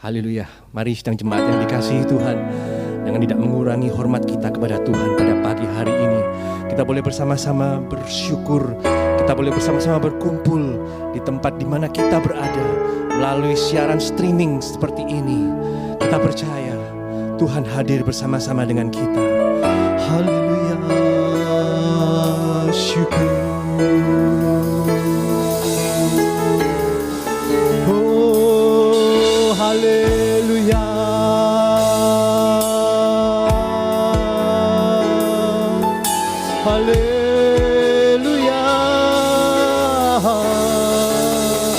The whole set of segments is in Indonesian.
Haleluya. Mari sedang jemaat yang dikasihi Tuhan, jangan tidak mengurangi hormat kita kepada Tuhan pada pagi hari ini. Kita boleh bersama-sama bersyukur, kita boleh bersama-sama berkumpul di tempat di mana kita berada melalui siaran streaming seperti ini. Kita percaya Tuhan hadir bersama-sama dengan kita. Haleluya, syukur. Haleluya, haleluya.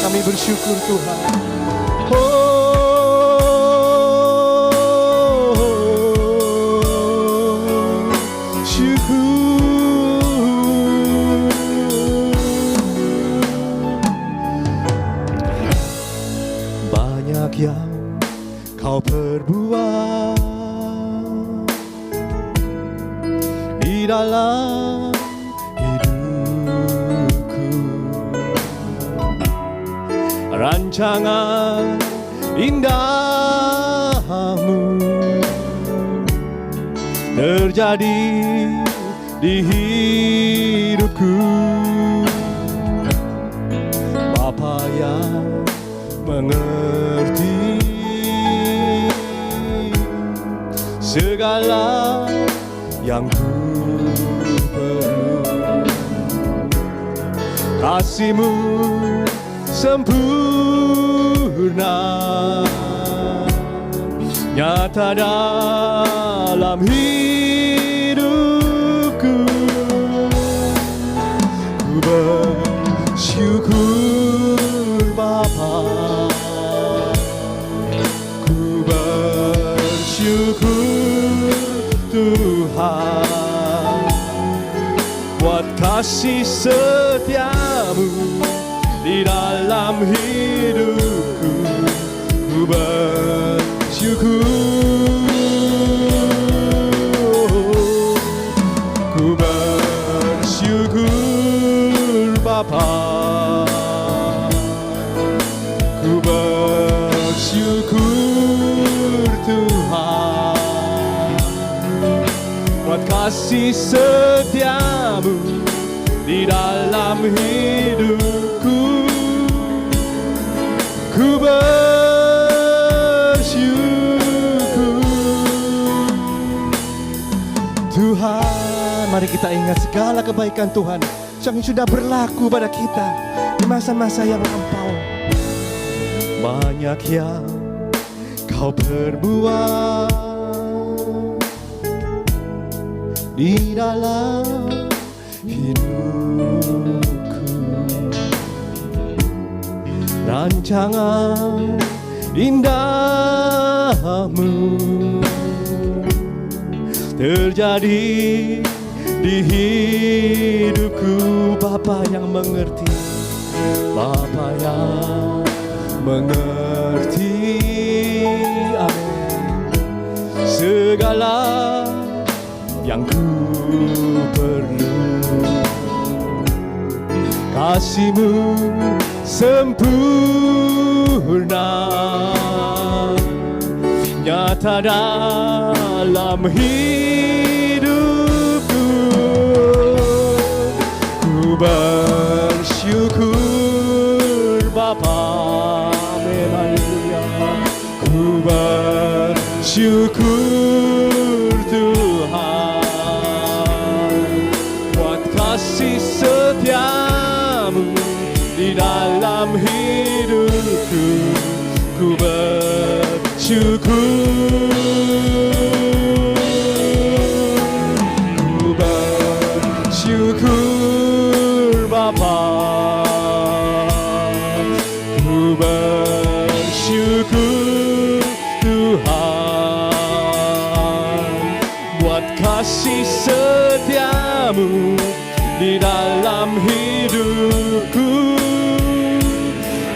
Kami bersyukur Tuhan. Yang kau perbuat di dalam hidupku, rancangan indahmu terjadi di hidupku. Bapa yang mengerti segala yang ku perlu, kasih-Mu sempurna nyata dalam hidupku. Ku bersyukur Bapa, ku bersyukur Tuhan buat kasih setia-Mu di dalam hidupku. Ku bersyukur, ku bersyukur Bapa, ku bersyukur Tuhan buat kasih setia-Mu di dalam hidupku. Ku bersyukur Tuhan. Mari kita ingat segala kebaikan Tuhan yang sudah berlaku pada kita di masa-masa yang lampau. Banyak yang kau perbuat di dalam hidupku, rancangan indahmu terjadi di hidupku. Bapa yang mengerti, Bapa yang mengerti, amin, segala yang ku perlu, kasih-Mu sempurna nyata dalam hidupku. Ku bersyukur Bapa, amin, haleluya. Ku bersyukur Tuhan buat kasih setia-Mu di dalam hidupku. Ku bersyukur, ku bersyukur Bapa, ku bersyukur Tuhan buat kasih setia-Mu di dalam hidupku.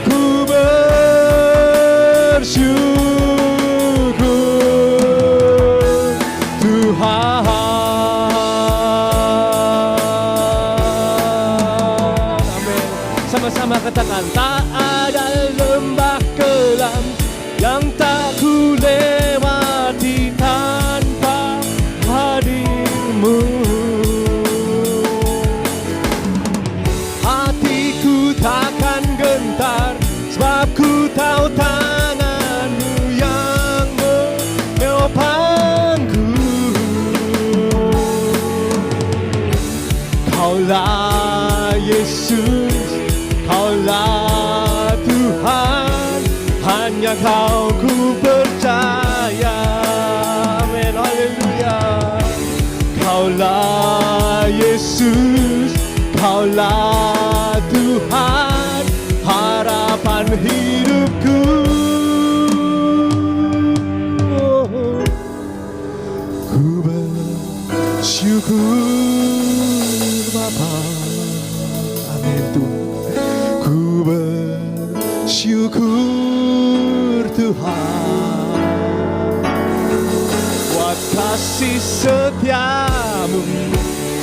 Ku bersyukur Tuhan, amin. Sama-sama katakan, tak ada lembah kelam yang tak Kaulah Yesus, Kaulah Tuhan, harapan hidupku. Ku bersyukur Bapa. Amin Tuhan. Ku bersyukur Tuhan, buat kasih setiamu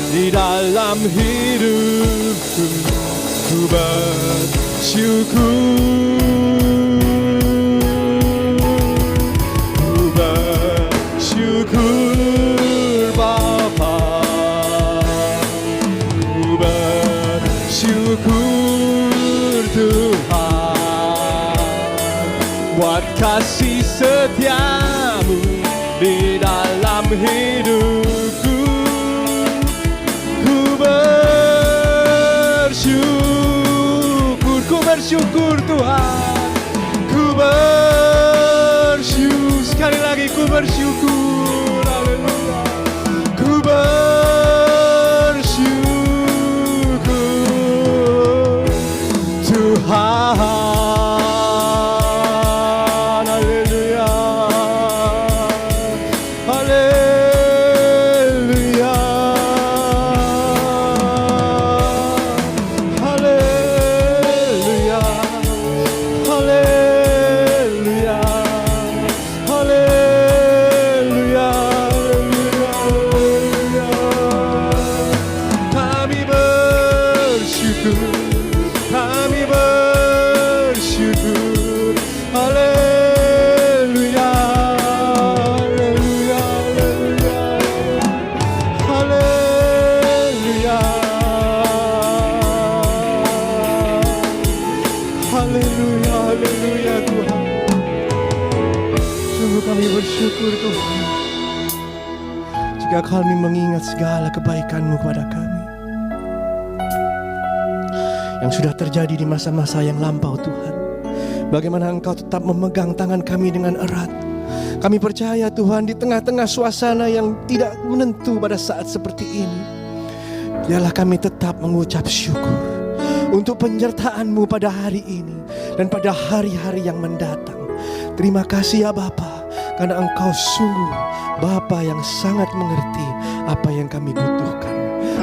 di dalam hidupku. Ku bersyukur, ku bersyukur Bapa. Ku bersyukur Tuhan, buat kasih setiamu di dalam hidupku. Bersyukur Tuhan, ku bersyukur. Sekali lagi ku bersyukur, haleluya. Ku bersyukur Tuhan, haleluya, haleluya. Haleluya, haleluya Tuhan. Sungguh kami bersyukur Tuhan, jika kami mengingat segala kebaikan-Mu kepada kami yang sudah terjadi di masa-masa yang lampau Tuhan. Bagaimana Engkau tetap memegang tangan kami dengan erat. Kami percaya Tuhan, di tengah-tengah suasana yang tidak menentu pada saat seperti ini, biarlah kami tetap mengucap syukur untuk penyertaan-Mu pada hari ini dan pada hari-hari yang mendatang. Terima kasih ya Bapa, karena Engkau sungguh Bapa yang sangat mengerti apa yang kami butuhkan.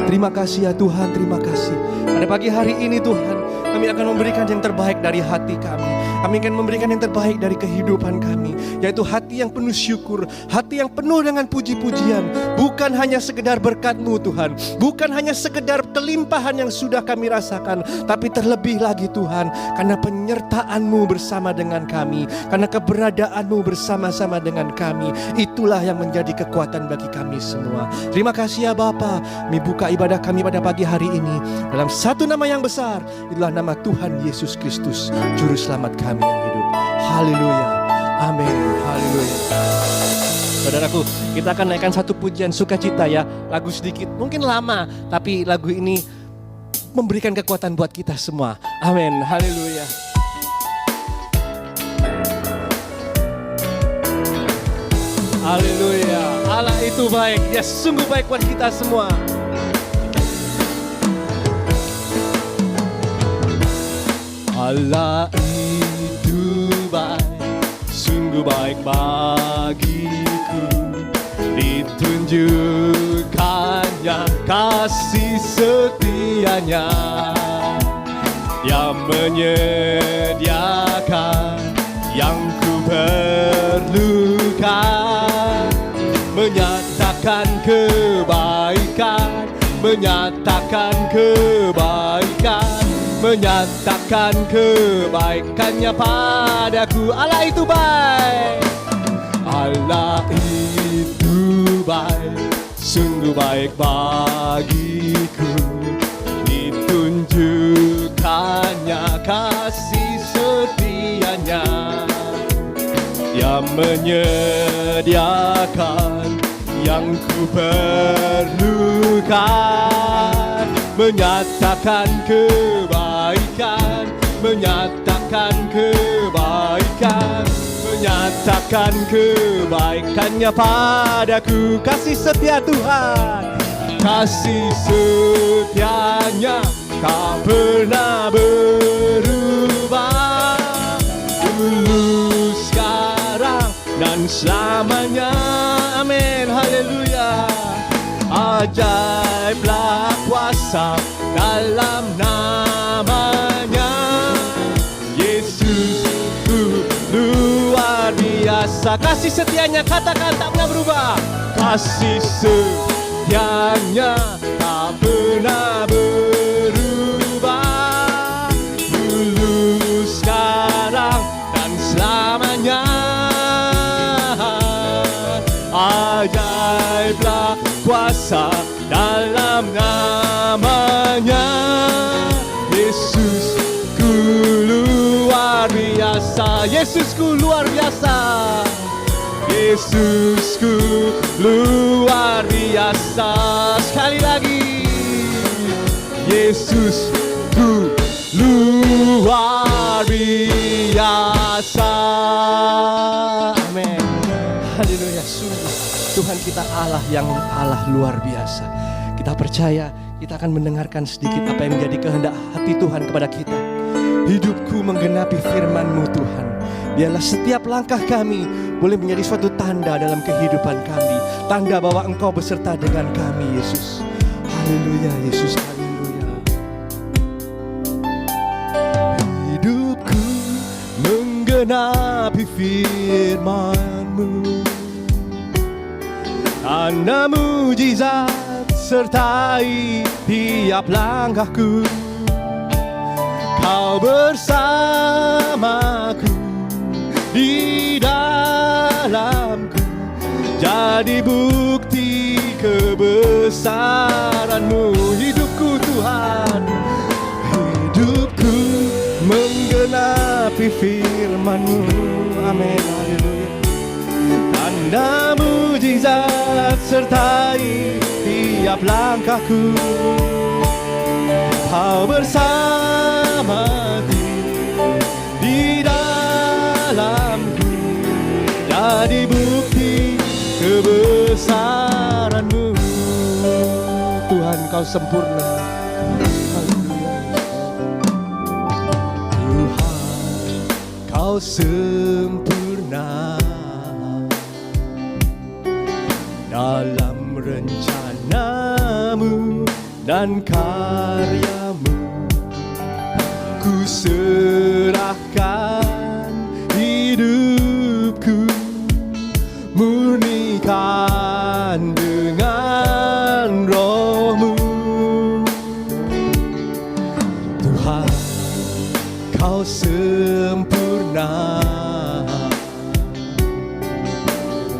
Terima kasih ya Tuhan, terima kasih. Pada pagi hari ini Tuhan, kami akan memberikan yang terbaik dari hati kami. Kami akan memberikan yang terbaik dari kehidupan kami, yaitu hati yang penuh syukur, hati yang penuh dengan puji-pujian. Bukan hanya sekedar berkat-Mu Tuhan, bukan hanya sekedar kelimpahan yang sudah kami rasakan, tapi terlebih lagi Tuhan, karena penyertaan-Mu bersama dengan kami, karena keberadaan-Mu bersama-sama dengan kami. Itulah yang menjadi kekuatan bagi kami semua. Terima kasih ya Bapa. Kami buka ibadah kami pada pagi hari ini dalam satu nama yang besar, itulah nama Tuhan Yesus Kristus, Juru Selamat kami yang hidup. Haleluya, amin, haleluya. Saudaraku, kita akan naikkan satu pujian sukacita ya. Lagu sedikit, mungkin lama, tapi lagu ini memberikan kekuatan buat kita semua. Amin, haleluya. Haleluya, Allah itu baik, Dia sungguh baik buat kita semua. Allah itu baik, sungguh baik bagiku. Ditunjukkannya kasih setianya, yang menyediakan yang ku perlukan, menyatakan kebaikan, menyatakan kebaikan, menyatakan kebaikannya padaku. Allah itu baik, Allah itu baik, sungguh baik bagiku. Ditunjukkannya kasih setianya, yang menyediakan yang ku perlukan, menyatakan kebaikan, menyatakan kebaikan, menyatakan kebaikannya padaku. Kasih setia Tuhan, kasih setianya tak pernah berubah. Dulu, sekarang, dan selamanya. Amin, haleluya. Ajaiblah kuasa dalam namanya. Yesus luar biasa. Kasih setianya, katakan tak pernah berubah. Kasih setianya tak pernah berubah. Dulu, sekarang, dan selamanya. Ajaiblah kuasa dalam namanya. Yesusku luar biasa. Yesusku luar biasa. Yesusku luar biasa. Sekali lagi, Yesusku luar biasa. Amin. Haleluya. Tuhan kita Allah luar biasa. Kita percaya kita akan mendengarkan sedikit apa yang menjadi kehendak hati Tuhan kepada kita. Hidupku menggenapi firman-Mu Tuhan. Biarlah setiap langkah kami boleh menjadi suatu tanda dalam kehidupan kami. Tanda bahwa Engkau beserta dengan kami, Yesus. Haleluya, Yesus, haleluya. Hidupku menggenapi firman-Mu. Tanda mujizat sertai tiap langkahku. Kau bersamaku di dalamku, jadi bukti kebesaran-Mu. Hidupku Tuhan, hidupku menggenapi firman-Mu. Amin, haleluya. Tanda mujizat sertai tiap langkahku. Kau bersamaku di dalamku, jadi bukti kebesaran-Mu. Tuhan, Kau sempurna. Tuhan, Kau sempurna dalam rencana-Mu dan karya-Mu. Ku serahkan hidupku, murnikan dengan Roh-Mu. Tuhan, Kau sempurna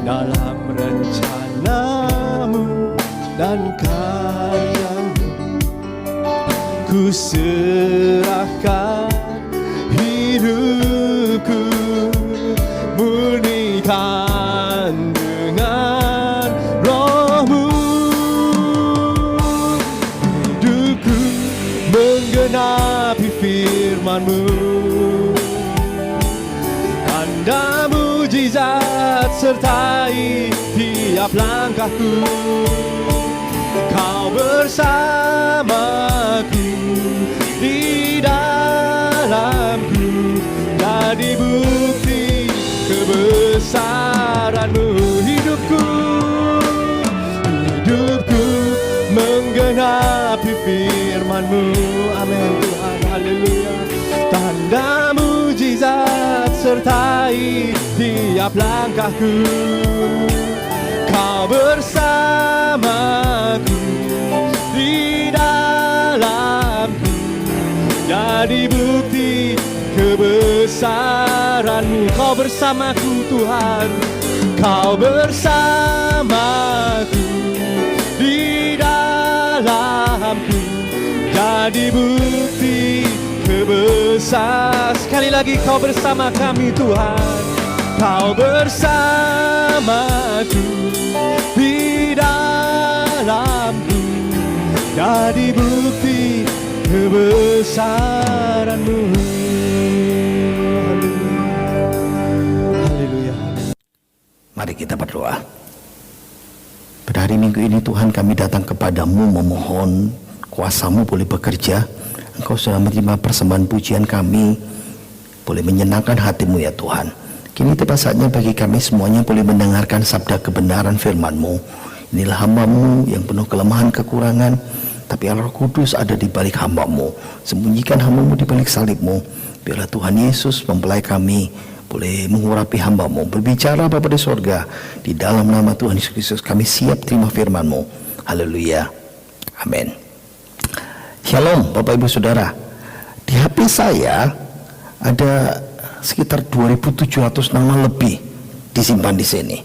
dalam rencana-Mu dan karya-Mu. Ku serahkan hidupku, murnikan dengan Roh-Mu. Hidupku menggenapi firman-Mu. Tanda mujizat sertai tiap langkahku. Kau bersamaku di dalamku, jadi bukti kebesaran-Mu. Hidupku menggenapi firman-Mu. Amin Tuhan, haleluya. Tanda mujizat sertai tiap langkahku. Kau bersamaku di dalamku, jadi bukti kebesaran-Mu. Kau bersamaku Tuhan, Kau bersamaku di dalamku, jadi bukti kebesaran. Sekali lagi, Kau bersama kami Tuhan. Kau bersamaku di dalamku, jadi bukti kebesaran-Mu. Haleluya. Mari kita berdoa. Pada hari Minggu ini Tuhan, kami datang kepadamu memohon kuasa-Mu boleh bekerja. Engkau sudah menerima persembahan pujian kami, boleh menyenangkan hati-Mu ya Tuhan. Kini tiba saatnya bagi kami semuanya boleh mendengarkan sabda kebenaran firman-Mu. Inilah hamba-Mu yang penuh kelemahan kekurangan, tapi Allah Kudus ada di balik hamba-Mu. Sembunyikan hamba-Mu di balik salib-Mu. Biarlah Tuhan Yesus mempelai kami boleh mengurapi hamba-Mu, berbicara Bapa di sorga. Di dalam nama Tuhan Yesus Kristus kami siap terima firman-Mu. Haleluya, amin. Shalom Bapak Ibu Saudara. Di HP saya ada sekitar 2.700 nama lebih disimpan di sini,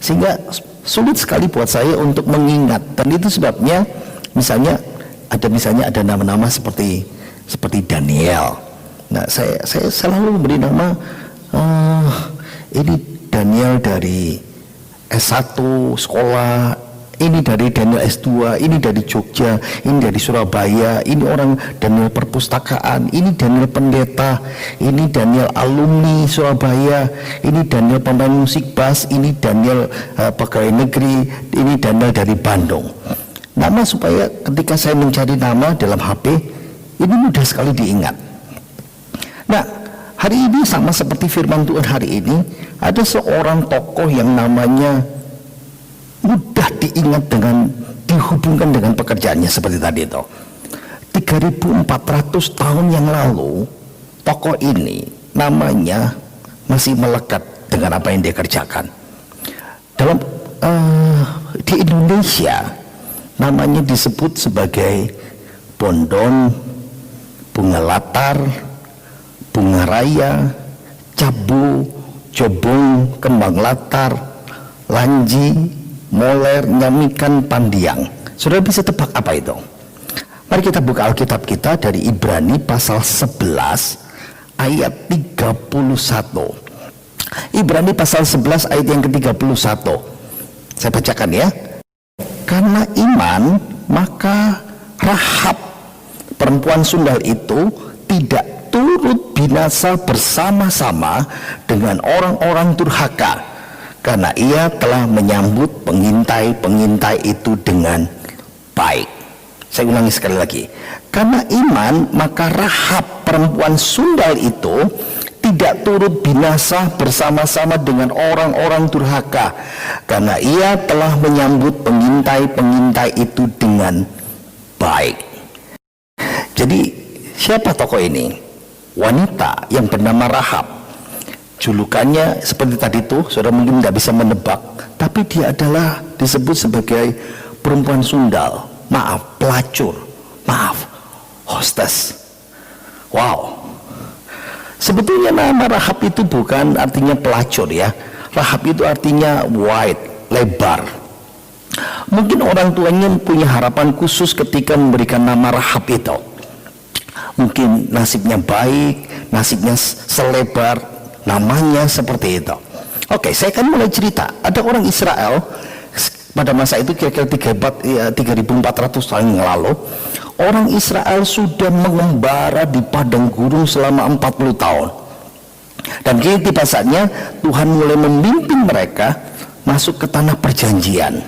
sehingga sulit sekali buat saya untuk mengingat. Dan itu sebabnya misalnya ada nama-nama seperti Daniel. Nah, saya selalu memberi nama ini Daniel dari S1 sekolah, ini dari Daniel S2, ini dari Jogja, ini dari Surabaya, ini orang Daniel perpustakaan, ini Daniel pendeta, ini Daniel alumni Surabaya, ini Daniel pemain musik bass, ini Daniel pegawai negeri, ini Daniel dari Bandung. Nama supaya ketika saya mencari nama dalam HP ini mudah sekali diingat. Nah, hari ini sama seperti firman Tuhan hari ini, ada seorang tokoh yang namanya mudah diingat dengan dihubungkan dengan pekerjaannya seperti tadi itu. 3.400 tahun yang lalu tokoh ini namanya masih melekat dengan apa yang dia kerjakan. Dalam di Indonesia namanya disebut sebagai Bondon, Bunga Latar, Bunga Raya, Cabu, Jobong, Kembang Latar, Lanji, Moler, Nyamikan, Pandiang. Saudara bisa tebak apa itu? Mari kita buka Alkitab kita dari Ibrani pasal 11 ayat 31. Ibrani pasal 11 ayat yang ke-31. Saya bacakan ya. Karena iman maka Rahab perempuan sundal itu tidak turut binasa bersama-sama dengan orang-orang durhaka, karena ia telah menyambut pengintai-pengintai itu dengan baik. Saya ulangi sekali lagi. Karena iman maka Rahab perempuan sundal itu tidak turut binasa bersama-sama dengan orang-orang durhaka, karena ia telah menyambut pengintai-pengintai itu dengan baik. Jadi siapa tokoh ini? Wanita yang bernama Rahab. Julukannya seperti tadi itu, saudara mungkin tidak bisa menebak, tapi dia adalah disebut sebagai perempuan sundal, pelacur, hostess. Wow. Sebetulnya nama Rahab itu bukan artinya pelacur ya. Rahab itu artinya wide, lebar. Mungkin orang tuanya punya harapan khusus ketika memberikan nama Rahab itu. Mungkin nasibnya baik, nasibnya selebar namanya seperti itu. Oke, saya akan mulai cerita. Ada orang Israel pada masa itu kira-kira 3.400 tahun yang lalu. Orang Israel sudah mengembara di padang gurun selama 40 tahun. Dan kini tiba saatnya Tuhan mulai memimpin mereka masuk ke tanah perjanjian.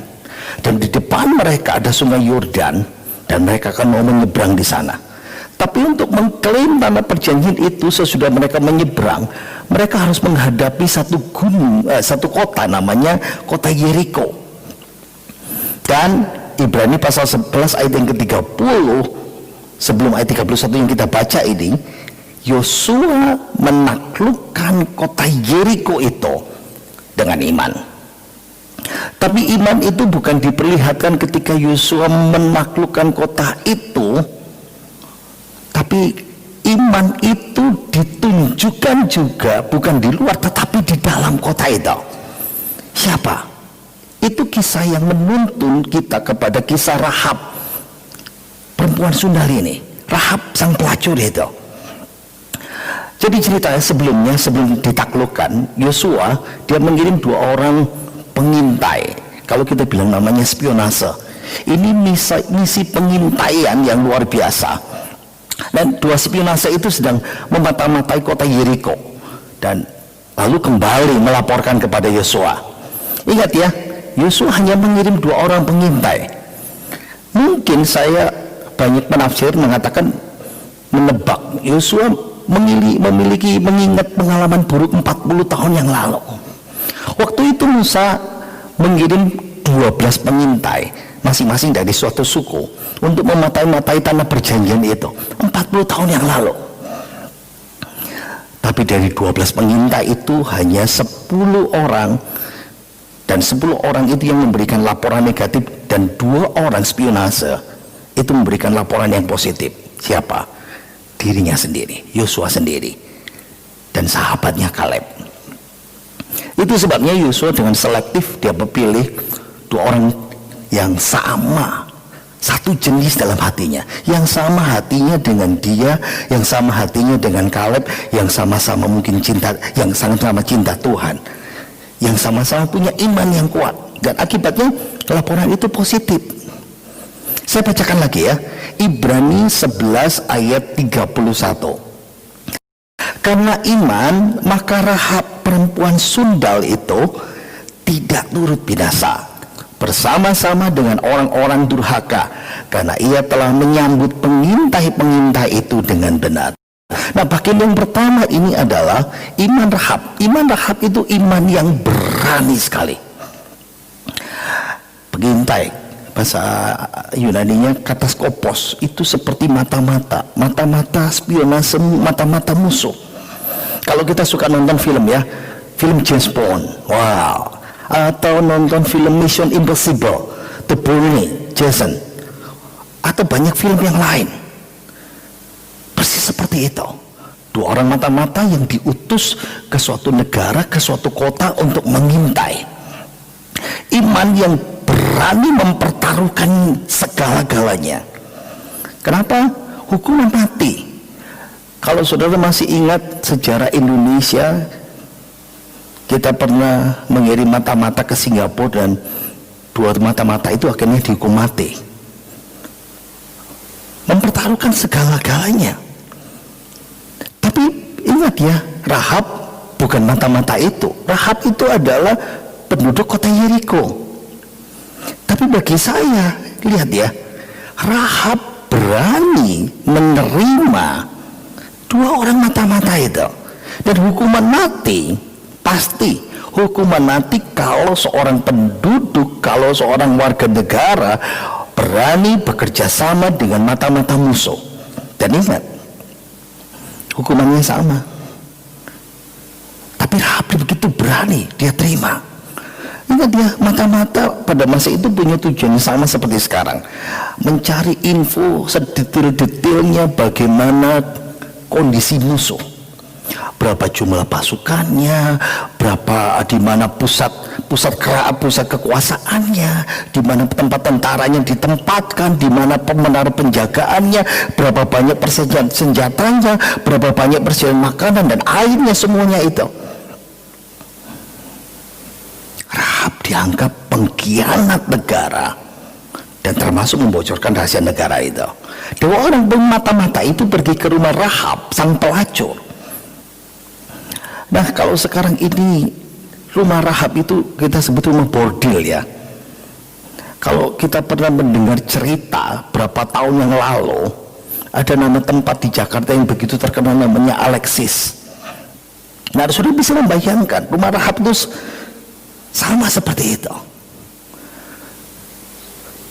Dan di depan mereka ada sungai Yordan, dan mereka akan mau menyeberang di sana. Tapi untuk mengklaim tanah perjanjian itu sesudah mereka menyeberang, mereka harus menghadapi satu kota namanya kota Yeriko. Dan Ibrani pasal 11 ayat yang ke-30, sebelum ayat 31 yang kita baca ini, Yosua menaklukkan kota Yeriko itu dengan iman. Tapi iman itu bukan diperlihatkan ketika Yosua menaklukkan kota itu, tapi iman itu ditunjukkan juga bukan di luar tetapi di dalam kota itu. Siapa? Itu kisah yang menuntun kita kepada kisah Rahab perempuan sundal ini, Rahab sang pelacur itu. Jadi ceritanya sebelum ditaklukkan, Yosua dia mengirim 2 orang pengintai. Kalau kita bilang namanya spionase. Ini misi pengintaian yang luar biasa. Dan 2 spionase itu sedang memata-matai kota Yeriko, dan lalu kembali melaporkan kepada Yosua. Ingat ya, Yosua hanya mengirim 2 orang pengintai. Mungkin saya banyak penafsir mengatakan, menebak Yosua mengingat pengalaman buruk 40 tahun yang lalu. Waktu itu Musa mengirim 12 pengintai masing-masing dari suatu suku untuk mematai-matai tanah perjanjian itu 40 tahun yang lalu. Tapi dari 12 pengintai itu hanya 10 orang, dan 10 orang itu yang memberikan laporan negatif, dan 2 orang spionase itu memberikan laporan yang positif. Siapa? Dirinya sendiri, Yosua sendiri, dan sahabatnya Kaleb. Itu sebabnya Yosua dengan selektif dia memilih 2 orang yang sama, satu jenis dalam hatinya, yang sama hatinya dengan dia, yang sama hatinya dengan Kaleb, yang sama-sama mungkin cinta, yang sama-sama cinta Tuhan, yang sama-sama punya iman yang kuat, dan akibatnya laporan itu positif. Saya bacakan lagi ya, Ibrani 11 ayat 31. Karena iman, maka Rahab perempuan sundal itu tidak turut binasa bersama-sama dengan orang-orang durhaka, karena ia telah menyambut pengintai-pengintai itu dengan benar. Nah, bagian yang pertama ini adalah iman Rahab. Iman Rahab itu iman yang berani sekali. Pengintai, bahasa Yunaninya kataskopos, itu seperti mata-mata spionase, mata-mata musuh. Kalau kita suka nonton film ya, film James Bond, wow, atau nonton film Mission Impossible, The Bourne, Jason, atau banyak film yang lain, persis seperti itu. 2 orang mata-mata yang diutus ke suatu negara, ke suatu kota untuk mengintai. Iman yang berani mempertaruhkan segala-galanya. Kenapa? Hukuman mati. Kalau saudara masih ingat sejarah Indonesia, kita pernah mengirim mata-mata ke Singapura, dan 2 mata-mata itu akhirnya dihukum mati. Mempertaruhkan segala-galanya. Tapi ingat ya, Rahab bukan mata-mata itu. Rahab itu adalah penduduk kota Yeriko. Tapi bagi saya, lihat ya, Rahab berani menerima 2 orang mata-mata itu, dan hukuman mati. Pasti hukuman mati kalau seorang penduduk, kalau seorang warga negara berani bekerja sama dengan mata-mata musuh. Dan ingat, hukumannya sama. Tapi Rahab begitu berani, dia terima. Ingat dia, mata-mata pada masa itu punya tujuan yang sama seperti sekarang, mencari info sedetail-detailnya bagaimana kondisi musuh, berapa jumlah pasukannya, berapa, di mana pusat kekuasaannya, di mana tempat tentaranya ditempatkan, di mana menara penjagaannya, berapa banyak persediaan senjatanya, berapa banyak persediaan makanan dan airnya, semuanya itu. Rahab dianggap pengkhianat negara dan termasuk membocorkan rahasia negara itu. 2 orang bermata-mata itu pergi ke rumah Rahab, sang pelacur. Nah, kalau sekarang ini rumah Rahab itu kita sebut rumah bordil ya. Kalau kita pernah mendengar cerita berapa tahun yang lalu, ada nama tempat di Jakarta yang begitu terkenal, namanya Alexis. Nah, sudah bisa membayangkan rumah Rahab itu sama seperti itu.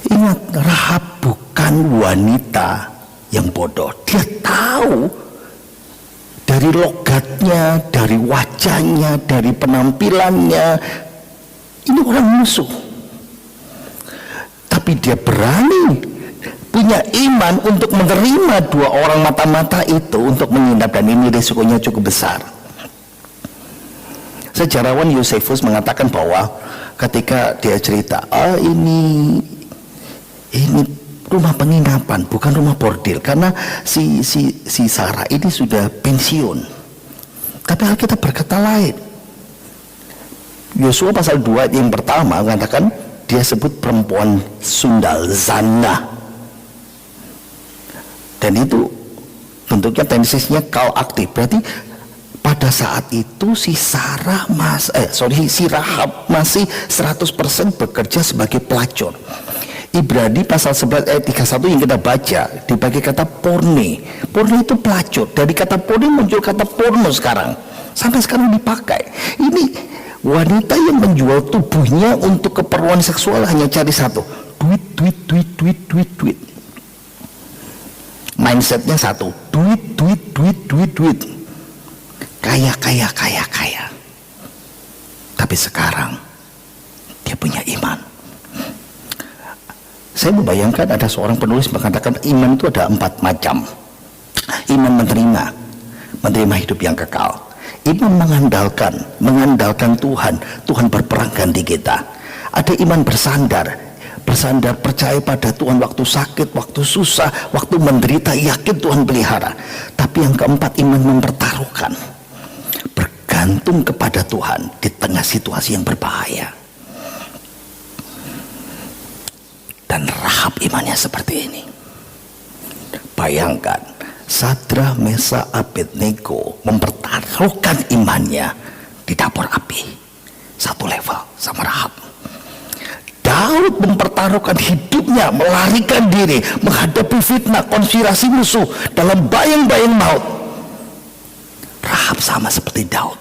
Ingat, Rahab bukan wanita yang bodoh. Dia tahu dari logatnya, dari wajahnya, dari penampilannya, ini orang musuh. Tapi dia berani, punya iman untuk menerima 2 orang mata-mata itu untuk menginap, dan ini risikonya cukup besar. Sejarawan Yosefus mengatakan bahwa ketika dia cerita, ini rumah penginapan, bukan rumah bordil, karena si Sarah ini sudah pensiun. Tapi Alkitab berkata lain. Yosua pasal 2 yang pertama mengatakan dia sebut perempuan sundal, Zana, dan itu bentuknya tensisnya kal aktif, berarti pada saat itu si Rahab masih 100% bekerja sebagai pelacur. Ibrani pasal 11 ayat 31 yang kita baca dipakai kata porne. Porne itu pelacur. Dari kata porne muncul kata porno sekarang. Sampai sekarang dipakai. Ini wanita yang menjual tubuhnya untuk keperluan seksual hanya cari satu, duit. Mindsetnya satu, duit. Kaya. Tapi sekarang dia punya iman. Saya membayangkan ada seorang penulis mengatakan iman itu ada 4 macam. Iman menerima hidup yang kekal. Iman mengandalkan Tuhan berperang ganti kita. Ada iman bersandar percaya pada Tuhan waktu sakit, waktu susah, waktu menderita, yakin Tuhan pelihara. Tapi yang keempat, iman mempertaruhkan, bergantung kepada Tuhan di tengah situasi yang berbahaya. Dan Rahab imannya seperti ini. Bayangkan, Sadra, Mesa, Abednego mempertaruhkan imannya di dapur api. Satu level sama Rahab. Daud mempertaruhkan hidupnya, melarikan diri, menghadapi fitnah, konspirasi musuh dalam bayang-bayang maut. Rahab sama seperti Daud.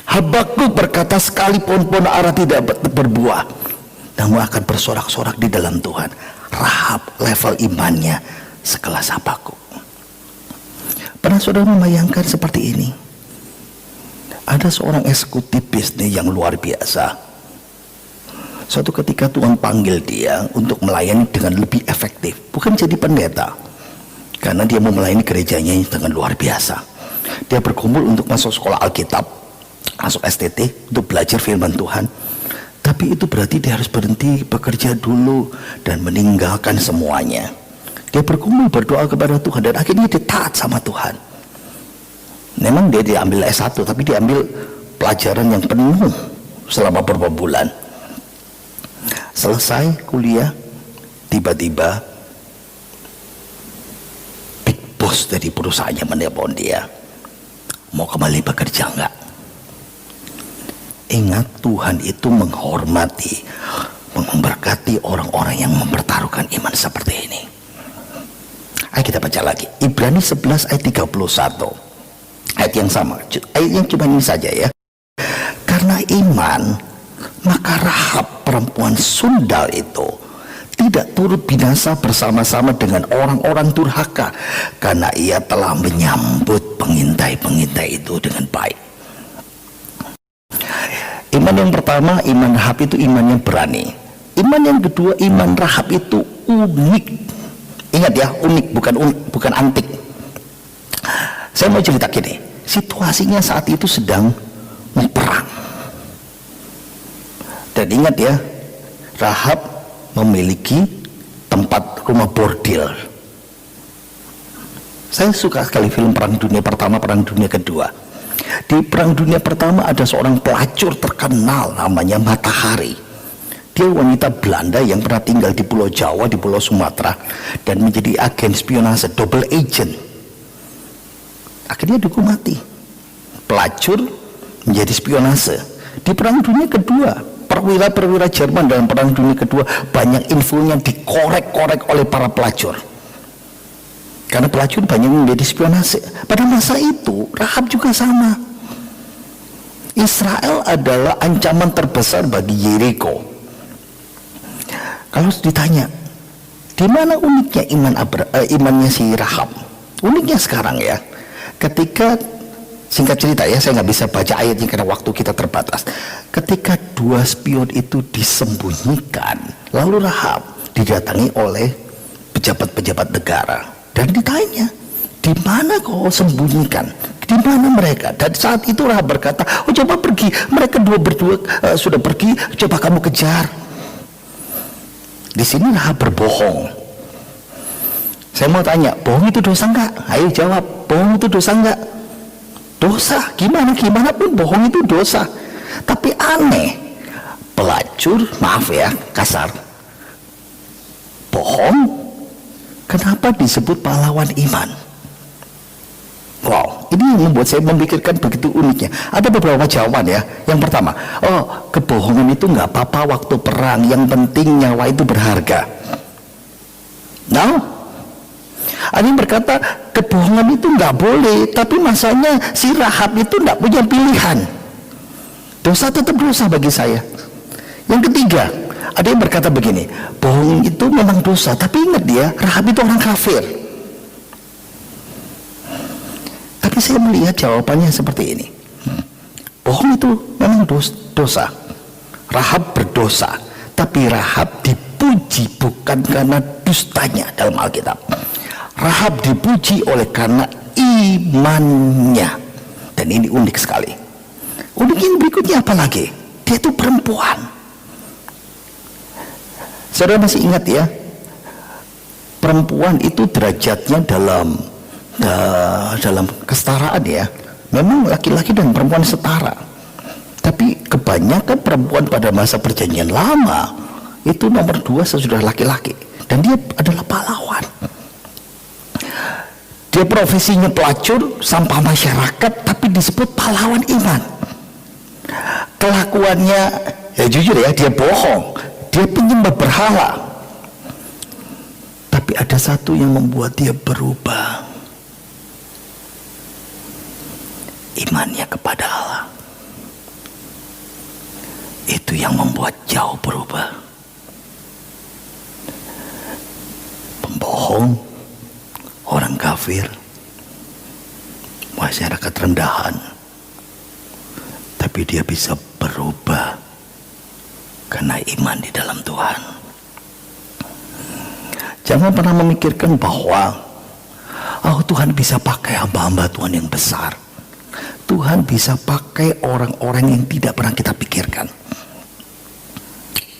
Habakuk berkata, sekalipun pohon ara tidak berbuah, namun akan bersorak-sorak di dalam Tuhan. Rahab level imannya sekelas Habakuk. Pernah saudara membayangkan seperti ini? Ada seorang eksekutif bisnis yang luar biasa. Suatu ketika Tuhan panggil dia untuk melayani dengan lebih efektif, bukan jadi pendeta, karena dia mau melayani gerejanya dengan luar biasa. Dia berkumpul untuk masuk sekolah Alkitab, masuk STT untuk belajar firman Tuhan. Tapi itu berarti dia harus berhenti bekerja dulu dan meninggalkan semuanya. Dia berkumpul berdoa kepada Tuhan dan akhirnya dia taat sama Tuhan. Memang dia diambil S1, tapi diambil pelajaran yang penuh selama beberapa bulan. Selesai kuliah, tiba-tiba big boss dari perusahaannya menelpon dia, mau kembali bekerja enggak? Ingat, Tuhan itu menghormati, memberkati orang-orang yang mempertaruhkan iman seperti ini. Ayo kita baca lagi Ibrani 11 ayat 31, ayat yang sama, ayat yang cuma ini saja ya. Karena iman, maka Rahab perempuan sundal itu tidak turut binasa bersama-sama dengan orang-orang durhaka, karena ia telah menyambut pengintai-pengintai itu dengan baik. Iman yang pertama, iman Rahab itu iman yang berani. Iman yang kedua, iman Rahab itu unik. Ingat ya, unik, bukan antik. Saya mau cerita gini, situasinya saat itu sedang perang. Dan ingat ya, Rahab memiliki tempat rumah bordil. Saya suka sekali film Perang Dunia Pertama, Perang Dunia Kedua. Di Perang Dunia Pertama ada seorang pelacur terkenal namanya Matahari. Dia wanita Belanda yang pernah tinggal di Pulau Jawa, di Pulau Sumatera, dan menjadi agen spionase, double agent. Akhirnya dihukum mati. Pelacur menjadi spionase. Di Perang Dunia Kedua, perwira-perwira Jerman dalam Perang Dunia Kedua banyak infonya dikorek-korek oleh para pelacur. Karena pelacur banyak menjadi spionase. Pada masa itu Rahab juga sama. Israel adalah ancaman terbesar bagi Yeriko. Kalau ditanya, di mana uniknya imannya si Rahab? Uniknya sekarang ya, ketika, singkat cerita ya, saya nggak bisa baca ayatnya karena waktu kita terbatas. Ketika 2 spion itu disembunyikan, lalu Rahab didatangi oleh pejabat-pejabat negara dan ditanya, di mana kau sembunyikan? Di mana mereka? Dan saat itu Rahab berkata, oh coba pergi, mereka berdua sudah pergi, coba kamu kejar. Di sini Rahab berbohong. Saya mau tanya, bohong itu dosa enggak? Ayo jawab, bohong itu dosa enggak? Dosa, gimana pun bohong itu dosa. Tapi aneh, pelacur, maaf ya kasar, bohong, kenapa disebut pahlawan iman? Wow, Ini yang membuat saya memikirkan begitu uniknya. Ada beberapa jawaban ya. Yang pertama, oh kebohongan itu nggak apa-apa waktu perang, yang penting nyawa itu berharga. No. Ada yang berkata kebohongan itu nggak boleh, tapi masanya si Rahab itu nggak punya pilihan. Dosa tetap dosa bagi saya. Yang ketiga, ada yang berkata begini, bohong itu memang dosa, tapi ingat dia, Rahab itu orang kafir. Tapi saya melihat jawabannya seperti ini. Bohong itu memang dosa. Rahab berdosa, tapi Rahab dipuji bukan karena dustanya dalam Alkitab. Rahab dipuji oleh karena imannya. Dan ini unik sekali. Unik yang berikutnya apa lagi? Dia itu perempuan. Saudara masih ingat ya, perempuan itu derajatnya dalam kesetaraan ya. Memang laki-laki dan perempuan setara. Tapi kebanyakan perempuan pada masa perjanjian lama itu nomor 2 sesudah laki-laki. Dan dia adalah pahlawan. Dia profesinya pelacur, sampah masyarakat, tapi disebut pahlawan iman. Kelakuannya, ya jujur ya, dia bohong, dia penyembah berhala. Tapi ada satu yang membuat dia berubah. Imannya kepada Allah. Itu yang membuat jauh berubah. Pembohong, orang kafir, masyarakat rendahan, tapi dia bisa berubah karena iman di dalam Tuhan. Jangan pernah memikirkan bahwa Tuhan bisa pakai hamba-hamba Tuhan yang besar. Tuhan bisa pakai orang-orang yang tidak pernah kita pikirkan.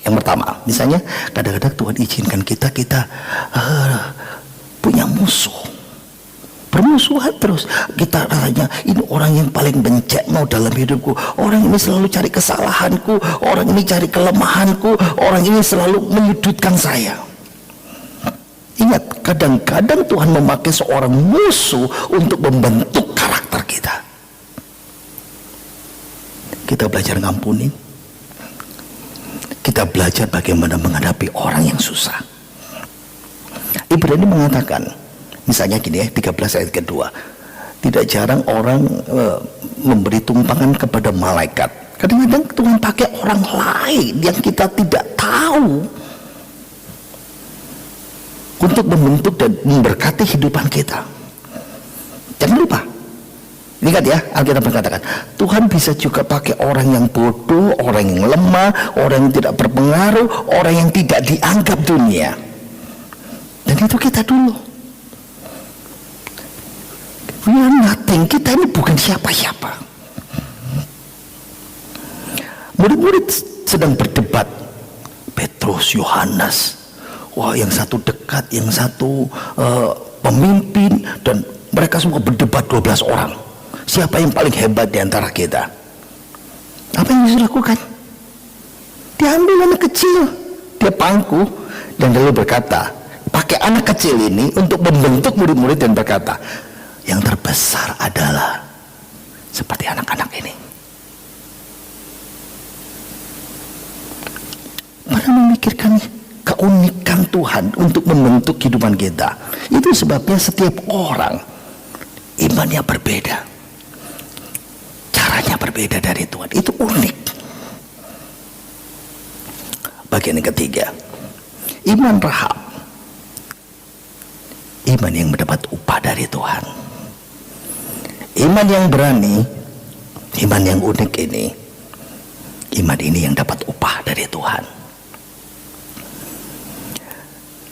Yang pertama, misalnya kadang-kadang Tuhan izinkan kita punya musuh, bermusuhan terus. Kita rasanya ini orang yang paling bencana dalam hidupku, orang ini selalu cari kesalahanku, orang ini cari kelemahanku, orang ini selalu menyudutkan saya. Ingat, kadang-kadang Tuhan memakai seorang musuh untuk membentuk karakter kita. Kita belajar ngampunin, kita belajar bagaimana menghadapi orang yang susah. Ibrani mengatakan, misalnya gini ya, 13 ayat kedua, tidak jarang orang memberi tumpangan kepada malaikat. Kadang-kadang Tuhan pakai orang lain yang kita tidak tahu untuk membentuk dan memberkati kehidupan kita. Jangan lupa, ingat ya, Alkitab mengatakan Tuhan bisa juga pakai orang yang bodoh, orang yang lemah, orang yang tidak berpengaruh, orang yang tidak dianggap dunia. Dan itu kita dulu. We are nothing. Kita ini bukan siapa-siapa. Murid-murid sedang berdebat. Petrus, Yohanes. Wah, yang satu dekat, yang satu pemimpin, dan mereka semua berdebat 12 orang. Siapa yang paling hebat di antara kita? Apa yang Yesus lakukan? Dia ambil anak kecil, dia pangku, dan lalu berkata, pakai anak kecil ini untuk membentuk murid-murid dan berkata, yang terbesar adalah seperti anak-anak ini. Pernah memikirkan keunikan Tuhan untuk membentuk kehidupan kita? Itu sebabnya setiap orang imannya berbeda, caranya berbeda dari Tuhan. Itu unik. Bagian yang ketiga, iman Rahab, iman yang mendapat upah dari Tuhan. Iman yang berani, iman yang unik ini, iman ini yang dapat upah dari Tuhan.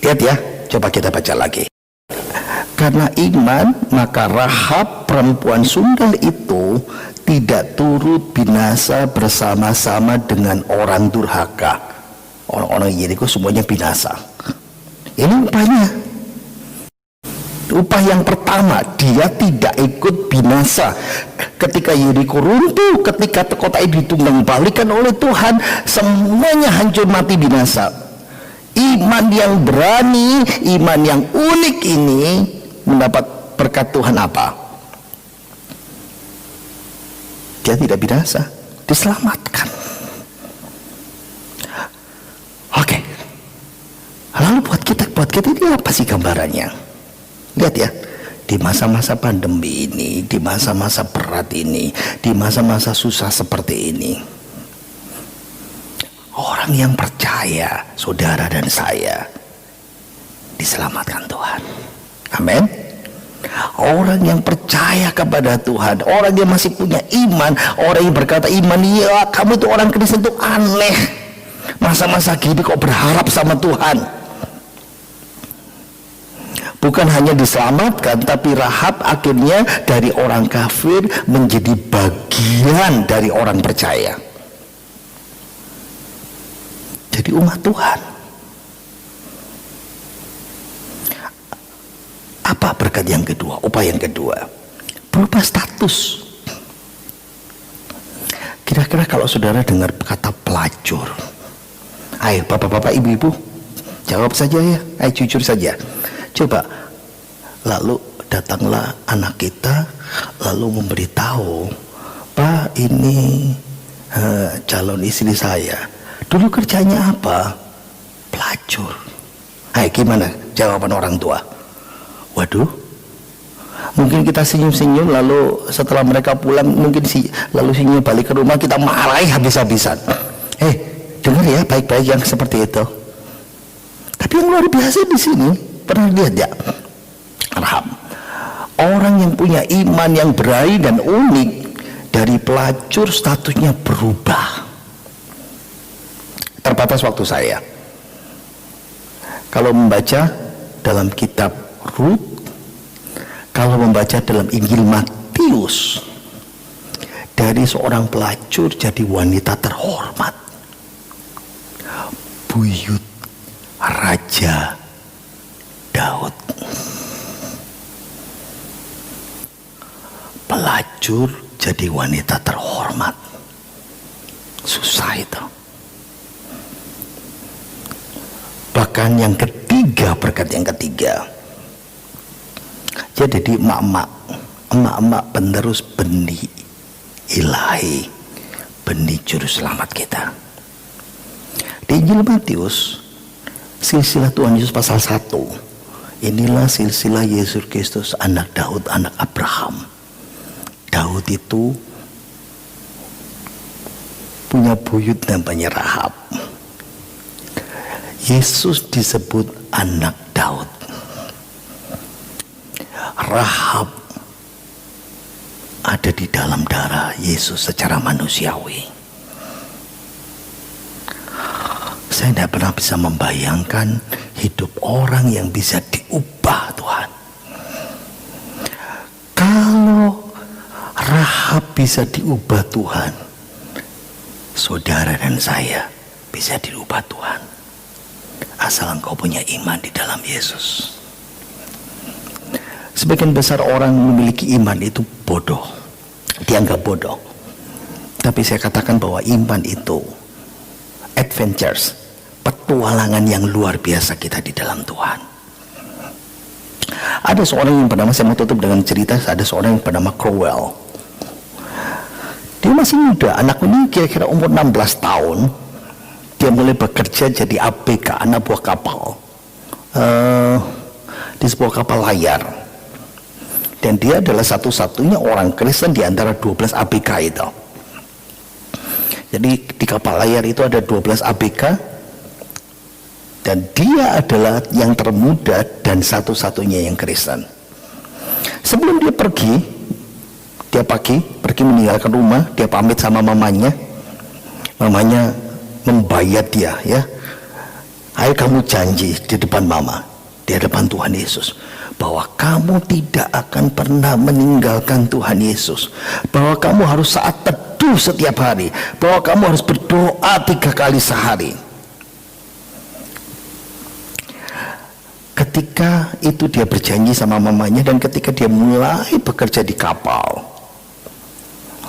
Lihat ya, coba kita baca lagi. Karena iman, maka Rahab perempuan sundal itu tidak turut binasa bersama-sama dengan orang durhaka. Orang-orang Yeriko semuanya binasa. Ini upahnya. Upah yang pertama, dia tidak ikut binasa. Ketika Yeriko runtuh, ketika kota itu ditumbang-balikan oleh Tuhan, semuanya hancur mati binasa. Iman yang berani, iman yang unik ini mendapat berkat Tuhan apa? Dia tidak binasa, diselamatkan. Oke. Lalu buat kita ini apa sih gambarannya? Lihat ya, di masa-masa pandemi ini, di masa-masa berat ini, di masa-masa susah seperti ini, orang yang percaya, saudara dan saya, diselamatkan Tuhan. Amin. Orang yang percaya kepada Tuhan, orang yang masih punya iman, orang yang berkata iman, ya kamu itu orang Kristen itu aneh, masa-masa gini kok berharap sama Tuhan. Bukan hanya diselamatkan, tapi Rahab akhirnya dari orang kafir menjadi bagian dari orang percaya, jadi umat Tuhan. Apa berkat yang kedua? Upaya yang kedua, berubah status. Kira-kira kalau saudara dengar kata pelacur, ayo bapak-bapak, ibu-ibu, jawab saja ya, ayo jujur saja. Coba, lalu datanglah anak kita, lalu memberitahu, Pak, ini calon istri saya, dulu kerjanya apa? Pelacur. Hai, gimana jawaban orang tua? Waduh, mungkin kita senyum-senyum, lalu setelah mereka pulang mungkin lalu senyum balik ke rumah, kita marahi habis-habisan. Dengar ya baik-baik yang seperti itu. Tapi yang luar biasa di sini, pernah lihat ya, Rahab, orang yang punya iman yang berani dan unik, dari pelacur statusnya berubah. Terbatas waktu saya. Kalau membaca dalam kitab Rut, kalau membaca dalam Injil Matius, dari seorang pelacur jadi wanita terhormat, buyut Raja Daud. Pelacur jadi wanita terhormat, susah itu. Bahkan yang ketiga, berkat yang ketiga, jadi di emak-emak penerus benih ilahi, benih juru selamat kita. Di Injil Matius, silsilah Tuhan Yesus pasal 1, inilah silsilah Yesus Kristus, anak Daud, anak Abraham. Daud itu punya buyut namanya Rahab. Yesus disebut anak Daud. Rahab ada di dalam darah Yesus secara manusiawi. Saya tidak pernah bisa membayangkan hidup orang yang bisa diubah Tuhan. Kalau Rahab bisa diubah Tuhan, saudara dan saya bisa diubah Tuhan, asal engkau punya iman di dalam Yesus. Sebagian besar orang memiliki iman itu bodoh, dianggap bodoh. Tapi saya katakan bahwa iman itu adventures, petualangan yang luar biasa kita di dalam Tuhan. Ada seorang yang bernama, saya mau tutup dengan cerita, ada seorang yang bernama Crowell. Dia masih muda, anak ini kira-kira umur 16 tahun. Dia mulai bekerja jadi ABK, anak buah kapal, di sebuah kapal layar. Dan dia adalah satu-satunya orang Kristen di antara 12 ABK itu. Jadi di kapal layar itu ada 12 ABK, dan dia adalah yang termuda dan satu-satunya yang Kristen. Sebelum dia pergi meninggalkan rumah, dia pamit sama mamanya. Mamanya membayat dia, ya, ayo kamu janji di depan mama, di hadapan Tuhan Yesus, bahwa kamu tidak akan pernah meninggalkan Tuhan Yesus, bahwa kamu harus saat teduh setiap hari, bahwa kamu harus berdoa 3 kali sehari. Ketika itu dia berjanji sama mamanya, dan ketika dia mulai bekerja di kapal,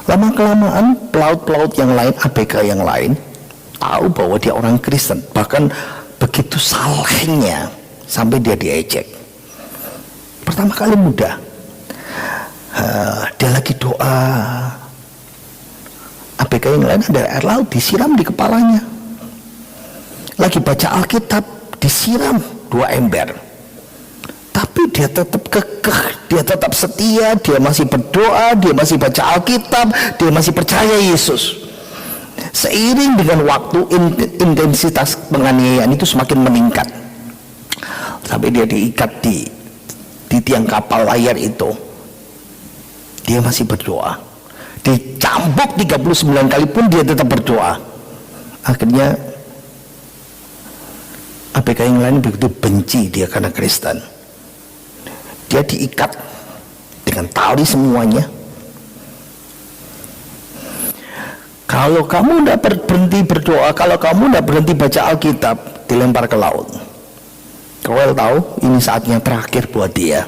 lama-kelamaan pelaut-pelaut yang lain, ABK yang lain, tahu bahwa dia orang Kristen. Bahkan begitu salehnya sampai dia diejek. Pertama kali muda, dia lagi doa, ABK yang lain ada air laut disiram di kepalanya. Lagi baca Alkitab disiram 2 ember. Tapi dia tetap kekeh, dia tetap setia, dia masih berdoa, dia masih baca Alkitab, dia masih percaya Yesus. Seiring dengan waktu, intensitas penganiayaan itu semakin meningkat. Sampai dia diikat di tiang kapal layar itu. Dia masih berdoa. Dicambuk 39 kali pun dia tetap berdoa. Akhirnya ABK yang lain begitu benci dia karena Kristen. Dia diikat dengan tali semuanya. Kalau kamu tidak berhenti berdoa, kalau kamu tidak berhenti baca Alkitab, dilempar ke laut. Crowell tahu ini saatnya terakhir buat dia.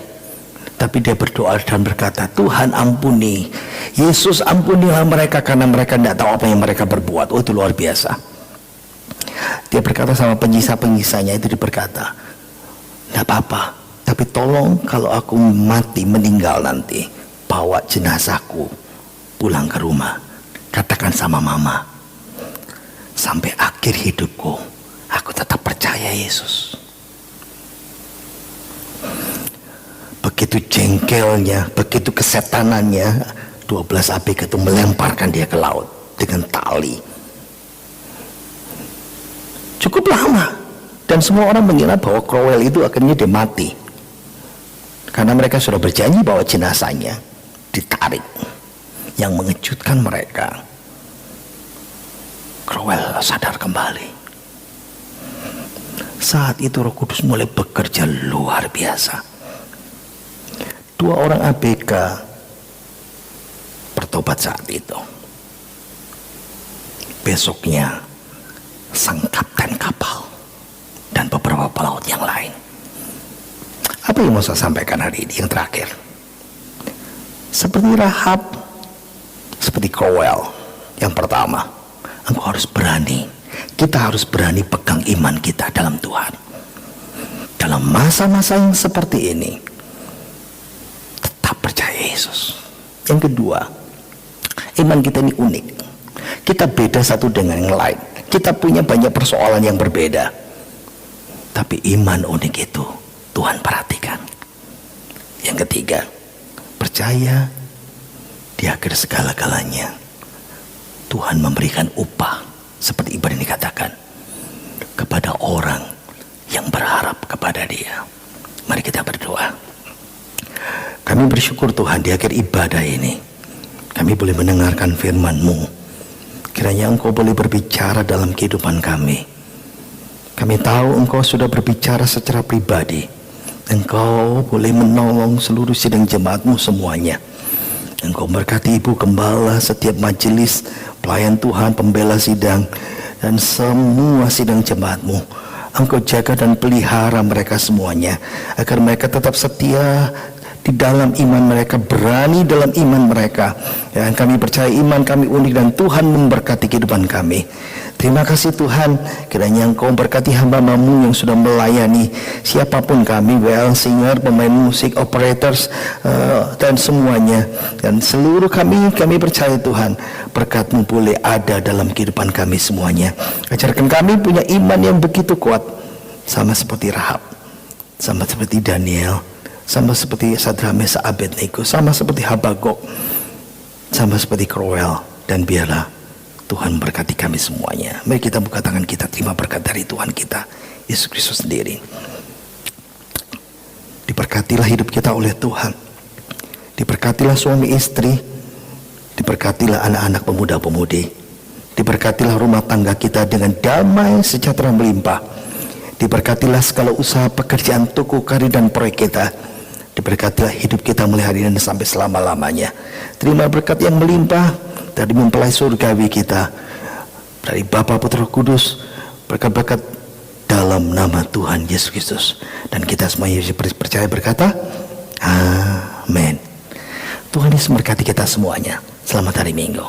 Tapi dia berdoa dan berkata, Tuhan ampuni, Yesus ampunilah mereka karena mereka tidak tahu apa yang mereka berbuat. Oh, itu luar biasa. Dia berkata sama penyisa-penyisanya itu, dia berkata, tidak apa-apa, tapi tolong kalau aku mati meninggal nanti, bawa jenazahku pulang ke rumah. Katakan sama mama, sampai akhir hidupku aku tetap percaya Yesus. Begitu jengkelnya, begitu kesetanannya, 12 ABK itu melemparkan dia ke laut dengan tali. Cukup lama, dan semua orang mengira bahwa Crowell itu akhirnya dia mati, karena mereka sudah berjanji bahwa jenazahnya ditarik. Yang mengejutkan mereka, Crowell sadar kembali. Saat itu Roh Kudus mulai bekerja luar biasa. 2 orang ABK bertobat saat itu. Besoknya sang kapten kapal dan beberapa pelaut yang lain. Apa yang mau saya sampaikan hari ini yang terakhir? Seperti Rahab, seperti Crowell, yang pertama, engkau harus berani. Kita harus berani pegang iman kita dalam Tuhan. Dalam masa-masa yang seperti ini, tetap percaya Yesus. Yang kedua, iman kita ini unik. Kita beda satu dengan yang lain. Kita punya banyak persoalan yang berbeda. Tapi iman unik itu Tuhan perhatikan. Yang ketiga, percaya di akhir segala-galanya Tuhan memberikan upah, seperti Ibrani katakan, kepada orang yang berharap kepada Dia. Mari kita berdoa. Kami bersyukur Tuhan, di akhir ibadah ini kami boleh mendengarkan firman-Mu. Kiranya Engkau boleh berbicara dalam kehidupan kami. Kami tahu Engkau sudah berbicara secara pribadi. Engkau boleh menolong seluruh sidang jemaat-Mu semuanya. Engkau berkati Ibu Gembala, setiap majelis pelayan Tuhan, pembela sidang, dan semua sidang jemaat-Mu. Engkau jaga dan pelihara mereka semuanya, agar mereka tetap setia di dalam iman mereka, berani dalam iman mereka. Dan kami percaya iman kami unik dan Tuhan memberkati kehidupan kami. Terima kasih Tuhan, kiranya Engkau memberkati hamba-Mu yang sudah melayani siapapun kami, WL singer, pemain musik, operators, dan semuanya. Dan seluruh kami percaya Tuhan, berkat-Mu boleh ada dalam kehidupan kami semuanya. Ajarkan kami punya iman yang begitu kuat, sama seperti Rahab, sama seperti Daniel, sama seperti Sadrak Mesak Abednego, sama seperti Habakuk, sama seperti Crowell. Dan biarlah Tuhan berkati kami semuanya. Mari kita buka tangan kita, terima berkat dari Tuhan kita Yesus Kristus sendiri. Diberkatilah hidup kita oleh Tuhan. Diberkatilah suami istri. Diberkatilah anak-anak pemuda-pemudi. Diberkatilah rumah tangga kita dengan damai sejahtera melimpah. Diberkatilah segala usaha pekerjaan, toko, karir, dan proyek kita. Diberkatilah hidup kita mulai hari ini sampai selama-lamanya. Terima berkat yang melimpah dari mempelai surgawi kita, dari Bapa, Putra, Roh Kudus, berkat-berkat dalam nama Tuhan Yesus Kristus. Dan kita semua yang percaya berkata amin. Tuhan Yesus memberkati kita semuanya. Selamat hari Minggu.